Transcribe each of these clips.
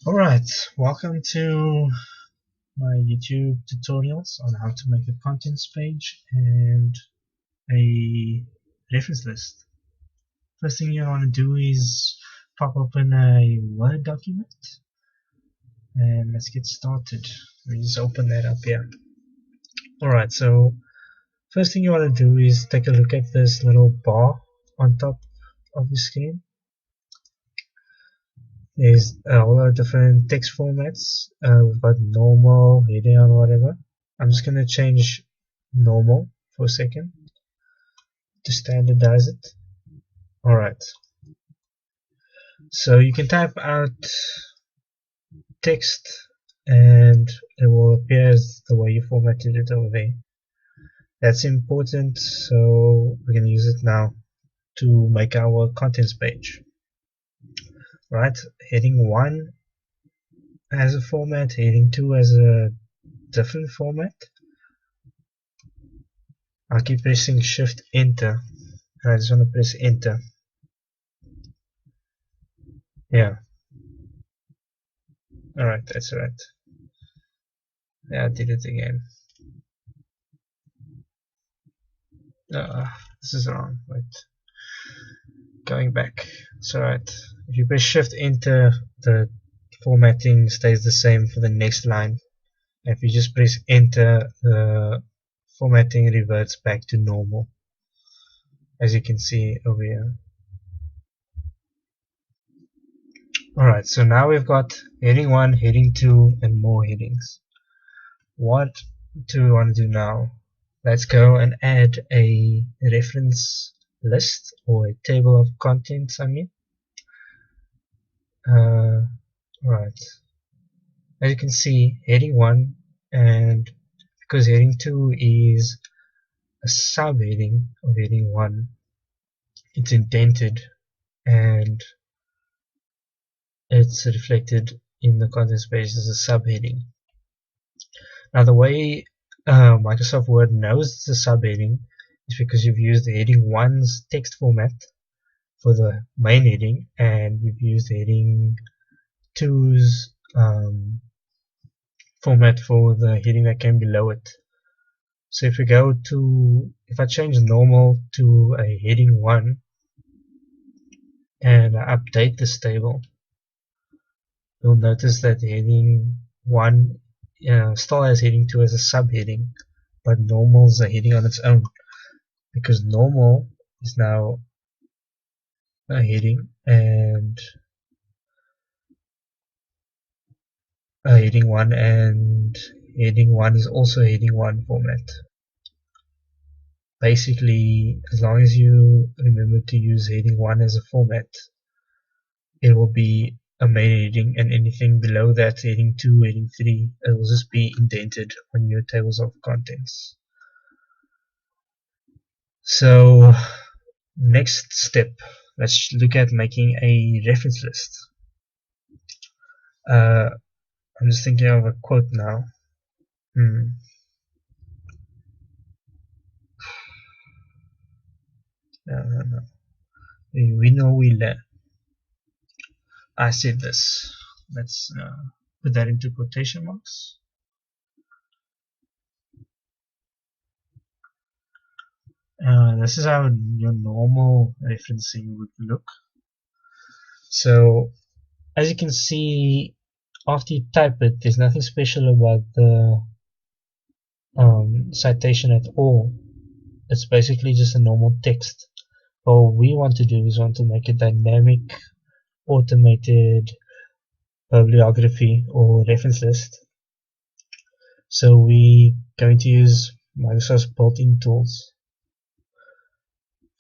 Alright, welcome to my YouTube tutorials on how to make a contents page and a reference list. First thing you want to do is pop open a Word document and let's get started. Let me just open that up here. Alright, so first thing you want to do is take a look at this little bar on top of the screen. There's a whole lot of different text formats. We've got normal, heading, and whatever. I'm just going to change normal for a second to standardize it. Alright, so you can type out text and it will appear as the way you formatted it over there. That's important, so we're going to use it now to make our contents page. Right, heading 1 has a format, heading 2 has a different format. I'll keep pressing shift enter and I just want to press enter. Yeah, alright, that's right. Yeah, I did it again. This is wrong. Wait, going back. It's alright. If you press shift enter, the formatting stays the same for the next line. If you just press enter, the formatting reverts back to normal, as you can see over here. Alright, so now we've got heading 1, heading 2, and more headings. What do we want to do now? Let's go and add a reference list or a table of contents, I mean. Right. As you can see, heading 1, and because heading 2 is a subheading of heading 1, it's indented and it's reflected in the contents page as a subheading. Now the way Microsoft Word knows it's a subheading is because you've used the heading 1's text format for the main heading and you've used heading 2's format for the heading that came below it. So if I change normal to a heading 1 and I update this table, you'll notice that heading 1 still has heading 2 as a subheading, but normal is a heading on its own because normal is now a heading and a heading 1, and heading 1 is also a heading 1 format. Basically, as long as you remember to use heading 1 as a format, it will be a main heading, and anything below that, heading 2, heading 3, it will just be indented on your tables of contents. So next step, let's look at making a reference list. I'm just thinking of a quote now. No. We know we learn. I said this. Let's put that into quotation marks. This is how your normal referencing would look. So as you can see, after you type it, there's nothing special about the citation at all. It's basically just a normal text. But what we want to do is want to make a dynamic, automated bibliography or reference list. So we're going to use Microsoft's built-in tools.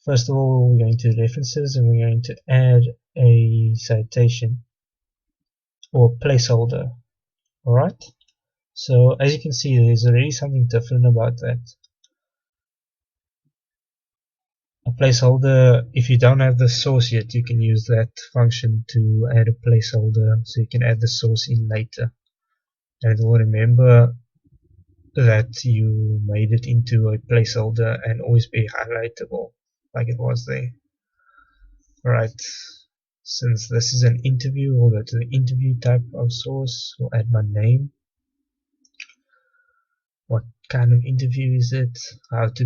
First of all, we're going to references and we're going to add a citation or placeholder. Alright, so as you can see, there's already something different about that. A placeholder, if you don't have the source yet, you can use that function to add a placeholder, so you can add the source in later and it will remember that you made it into a placeholder and always be highlightable like it was there. Alright, Since this is an interview, we'll go to the interview type of source. We'll add my name. What kind of interview is it? How to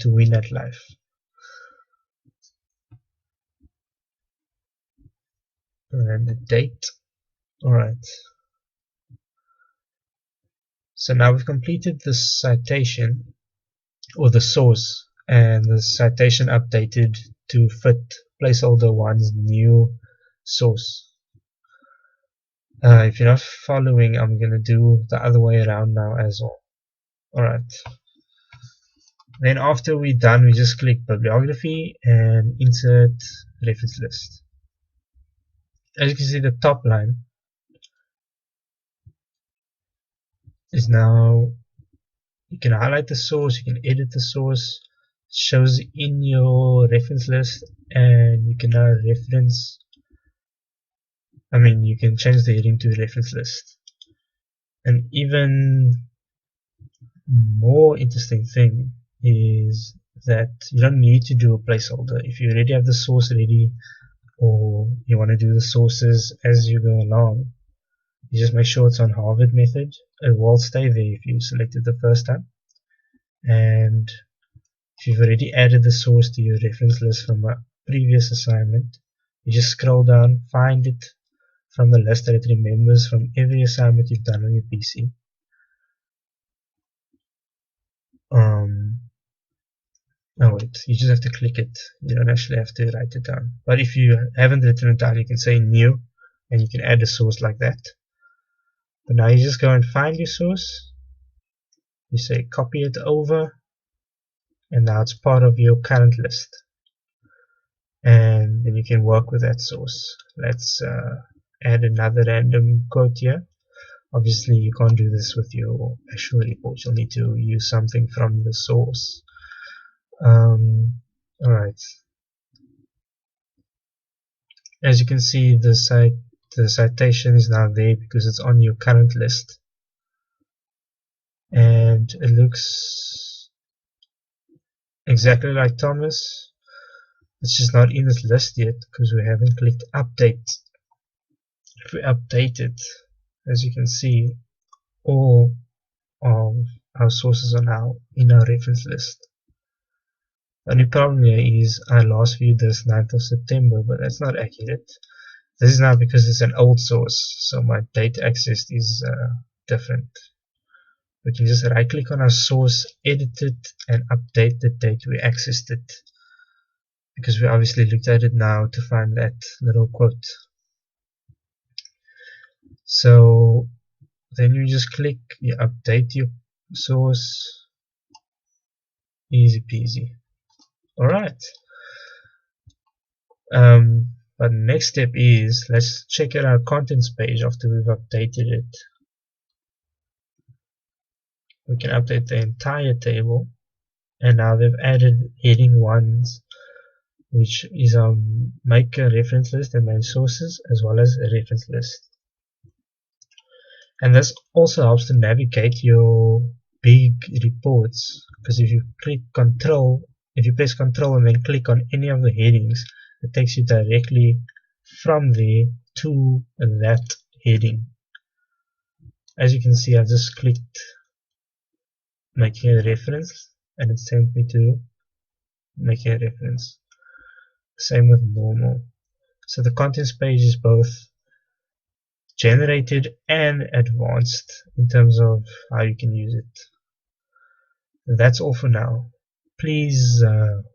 win at life. And the date. Alright. So now we've completed the citation, or the source, and the citation updated to fit placeholder 1's new source. If you're not following, I'm going to do the other way around now as well. Alright. Then after we're done, we just click bibliography and insert reference list. As you can see, the top line is now, you can highlight the source, you can edit the source, it shows in your reference list, and you can now reference, you can change the heading to reference list. And even more interesting thing is that you don't need to do a placeholder. If you already have the source ready, or you want to do the sources as you go along, you just make sure it's on Harvard method. It will stay there if you select it the first time. And if you've already added the source to your reference list from a previous assignment, you just scroll down, find it from the list that it remembers from every assignment you've done on your PC. Oh wait, you just have to click it. You don't actually have to write it down. But if you haven't written it down, you can say new, and you can add a source like that. But now you just go and find your source. You say copy it over, and now it's part of your current list. And then you can work with that source. Let's add another random quote here. Obviously, you can't do this with your actual report. You'll need to use something from the source. Alright. As you can see, the citation is now there because it's on your current list. And it looks exactly like Thomas. It's just not in this list yet because we haven't clicked update. If we update it, as you can see, all of our sources are now in our reference list. The only problem here is I last viewed this 9th of September, but that's not accurate. This is now because it's an old source, so my date accessed is different. We can just right click on our source, edit it, and update the date we accessed it, because we obviously looked at it now to find that little quote. So then you just click, you update your source, easy peasy. Alright. But next step is, let's check out our contents page after we've updated it. We can update the entire table, and now they've added heading 1s, which is make a reference list and main sources, as well as a reference list. And this also helps to navigate your big reports, because if you press Control and then click on any of the headings, it takes you directly from there to that heading. As you can see, I just clicked making a reference, and it sent me to making a reference. Same with normal. So the contents page is both generated and advanced in terms of how you can use it. That's all for now. Please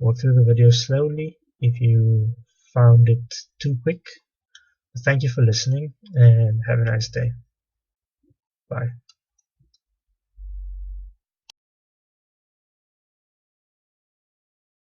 walk through the video slowly if you found it too quick. Thank you for listening, and have a nice day. Bye.